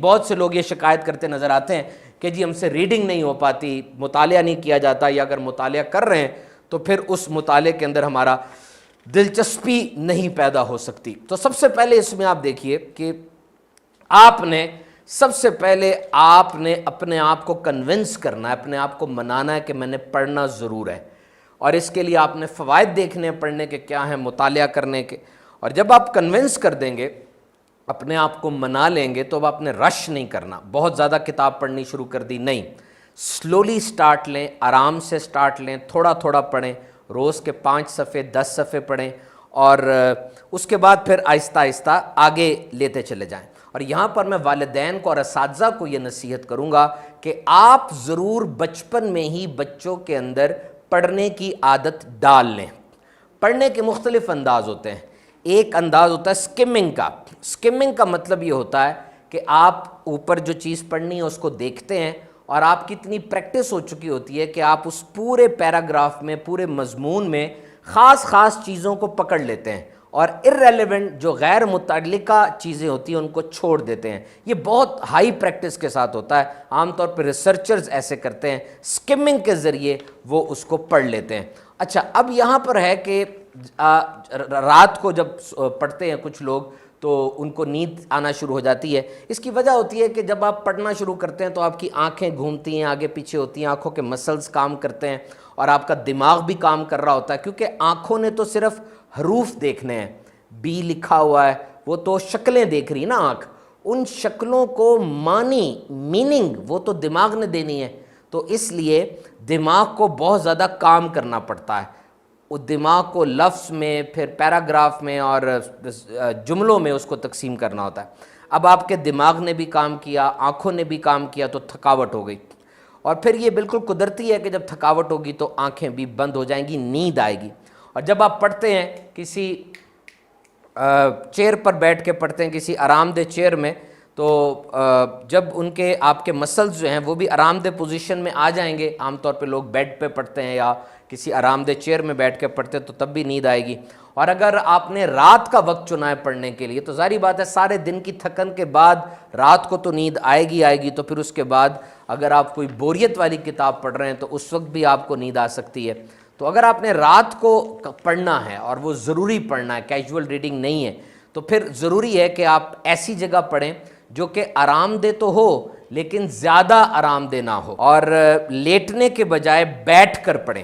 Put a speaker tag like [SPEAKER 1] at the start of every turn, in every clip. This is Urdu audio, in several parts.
[SPEAKER 1] بہت سے لوگ یہ شکایت کرتے نظر آتے ہیں کہ جی ہم سے ریڈنگ نہیں ہو پاتی، مطالعہ نہیں کیا جاتا، یا اگر مطالعہ کر رہے ہیں تو پھر اس مطالعے کے اندر ہمارا دلچسپی نہیں پیدا ہو سکتی۔ تو سب سے پہلے اس میں آپ دیکھیے کہ سب سے پہلے آپ نے اپنے آپ کو کنونس کرنا ہے، اپنے آپ کو منانا ہے کہ میں نے پڑھنا ضرور ہے، اور اس کے لیے آپ نے فوائد دیکھنے ہیں پڑھنے کے کیا ہیں، مطالعہ کرنے کے۔ اور جب آپ کنونس کر دیں گے، اپنے آپ کو منا لیں گے، تو اب آپ نے رش نہیں کرنا، بہت زیادہ کتاب پڑھنی شروع کر دی نہیں، سلولی سٹارٹ لیں، آرام سے سٹارٹ لیں، تھوڑا تھوڑا پڑھیں، روز کے 5 صفحے 10 صفحے پڑھیں، اور اس کے بعد پھر آہستہ آہستہ آگے لیتے چلے جائیں۔ اور یہاں پر میں والدین کو اور اساتذہ کو یہ نصیحت کروں گا کہ آپ ضرور بچپن میں ہی بچوں کے اندر پڑھنے کی عادت ڈال لیں۔ پڑھنے کے مختلف انداز ہوتے ہیں، ایک انداز ہوتا ہے سکمنگ کا۔ سکمنگ کا مطلب یہ ہوتا ہے کہ آپ اوپر جو چیز پڑھنی ہے اس کو دیکھتے ہیں، اور آپ کی اتنی پریکٹس ہو چکی ہوتی ہے کہ آپ اس پورے پیراگراف میں، پورے مضمون میں خاص خاص چیزوں کو پکڑ لیتے ہیں، اور irrelevant جو غیر متعلقہ چیزیں ہوتی ہیں ان کو چھوڑ دیتے ہیں۔ یہ بہت ہائی پریکٹس کے ساتھ ہوتا ہے، عام طور پہ ریسرچرز ایسے کرتے ہیں، سکمنگ کے ذریعے وہ اس کو پڑھ لیتے ہیں۔ اچھا، اب یہاں پر ہے کہ رات کو جب پڑھتے ہیں کچھ لوگ تو ان کو نیند آنا شروع ہو جاتی ہے۔ اس کی وجہ ہوتی ہے کہ جب آپ پڑھنا شروع کرتے ہیں تو آپ کی آنکھیں گھومتی ہیں، آگے پیچھے ہوتی ہیں، آنکھوں کے مسلز کام کرتے ہیں، اور آپ کا دماغ بھی کام کر رہا ہوتا ہے، کیونکہ آنکھوں نے تو صرف حروف دیکھنے ہیں، بی لکھا ہوا ہے، وہ تو شکلیں دیکھ رہی نا آنکھ، ان شکلوں کو میننگ وہ تو دماغ نے دینی ہے۔ تو اس لیے دماغ کو بہت زیادہ کام کرنا پڑتا ہے، وہ دماغ کو لفظ میں، پھر پیراگراف میں اور جملوں میں اس کو تقسیم کرنا ہوتا ہے۔ اب آپ کے دماغ نے بھی کام کیا، آنکھوں نے بھی کام کیا، تو تھکاوٹ ہو گئی، اور پھر یہ بالکل قدرتی ہے کہ جب تھکاوٹ ہوگی تو آنکھیں بھی بند ہو جائیں گی، نیند آئے گی۔ اور جب آپ پڑھتے ہیں کسی چیئر پر بیٹھ کے پڑھتے ہیں، کسی آرام دہ چیئر میں، تو جب ان کے آپ کے مسلز جو ہیں وہ بھی آرام دہ پوزیشن میں آ جائیں گے، عام طور پہ لوگ بیڈ پہ پڑھتے ہیں یا کسی آرام دہ چیئر میں بیٹھ کے پڑھتے ہیں، تو تب بھی نیند آئے گی۔ اور اگر آپ نے رات کا وقت چنا ہے پڑھنے کے لیے، تو ظاہری بات ہے سارے دن کی تھکن کے بعد رات کو تو نیند آئے گی، تو پھر اس کے بعد اگر آپ کوئی بوریت والی کتاب پڑھ رہے ہیں تو اس وقت بھی آپ کو نیند آ سکتی ہے۔ تو اگر آپ نے رات کو پڑھنا ہے اور وہ ضروری پڑھنا ہے، کیجول ریڈنگ نہیں ہے، تو پھر ضروری ہے کہ آپ ایسی جگہ پڑھیں جو کہ آرام دہ تو ہو لیکن زیادہ آرام دہ نہ ہو، اور لیٹنے کے بجائے بیٹھ کر پڑھیں۔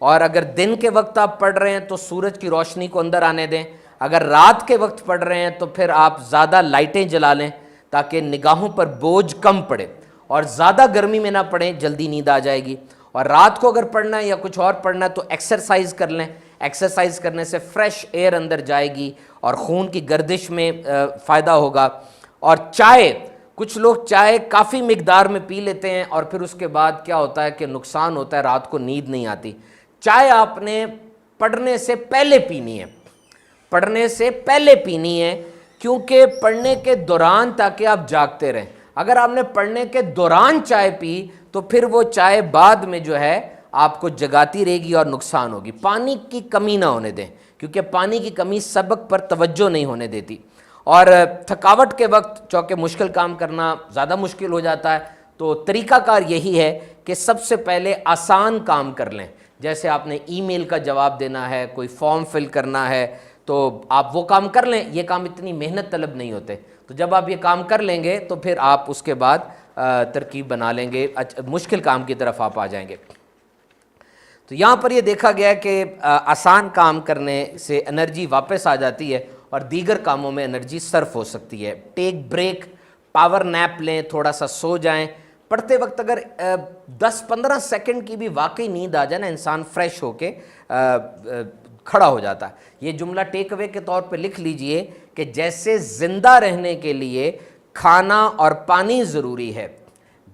[SPEAKER 1] اور اگر دن کے وقت آپ پڑھ رہے ہیں تو سورج کی روشنی کو اندر آنے دیں، اگر رات کے وقت پڑھ رہے ہیں تو پھر آپ زیادہ لائٹیں جلا لیں تاکہ نگاہوں پر بوجھ کم پڑے، اور زیادہ گرمی میں نہ پڑھیں، جلدی نیند آ جائے گی۔ اور رات کو اگر پڑھنا ہے یا کچھ اور پڑھنا ہے تو ایکسرسائز کر لیں، ایکسرسائز کرنے سے فریش ایئر اندر جائے گی اور خون کی گردش میں فائدہ ہوگا۔ اور کچھ لوگ چائے کافی مقدار میں پی لیتے ہیں، اور پھر اس کے بعد کیا ہوتا ہے کہ نقصان ہوتا ہے، رات کو نیند نہیں آتی۔ چائے آپ نے پڑھنے سے پہلے پینی ہے، پڑھنے سے پہلے پینی ہے، کیونکہ پڑھنے کے دوران تاکہ آپ جاگتے رہیں۔ اگر آپ نے پڑھنے کے دوران چائے پی تو پھر وہ چائے بعد میں جو ہے آپ کو جگاتی رہے گی اور نقصان ہوگی۔ پانی کی کمی نہ ہونے دیں، کیونکہ پانی کی کمی سبق پر توجہ نہیں ہونے دیتی، اور تھکاوٹ کے وقت چونکہ مشکل کام کرنا زیادہ مشکل ہو جاتا ہے، تو طریقہ کار یہی ہے کہ سب سے پہلے آسان کام کر لیں۔ جیسے آپ نے ای میل کا جواب دینا ہے، کوئی فارم فل کرنا ہے، تو آپ وہ کام کر لیں، یہ کام اتنی محنت طلب نہیں ہوتے۔ تو جب آپ یہ کام کر لیں گے تو پھر آپ اس کے بعد ترکیب بنا لیں گے، مشکل کام کی طرف آپ آ جائیں گے۔ تو یہاں پر یہ دیکھا گیا کہ آسان کام کرنے سے انرجی واپس آ جاتی ہے اور دیگر کاموں میں انرجی صرف ہو سکتی ہے۔ ٹیک بریک، پاور نیپ لیں، تھوڑا سا سو جائیں۔ پڑھتے وقت اگر 10-15 سیکنڈ کی بھی واقعی نیند آ جائے نا، انسان فریش ہو کے کھڑا ہو جاتا ہے۔ یہ جملہ ٹیک اوے کے طور پہ لکھ لیجئے کہ جیسے زندہ رہنے کے لیے کھانا اور پانی ضروری ہے،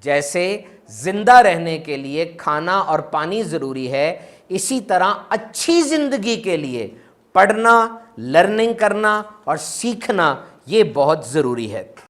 [SPEAKER 1] جیسے زندہ رہنے کے لیے کھانا اور پانی ضروری ہے، اسی طرح اچھی زندگی کے لیے پڑھنا، لرننگ کرنا اور سیکھنا یہ بہت ضروری ہے۔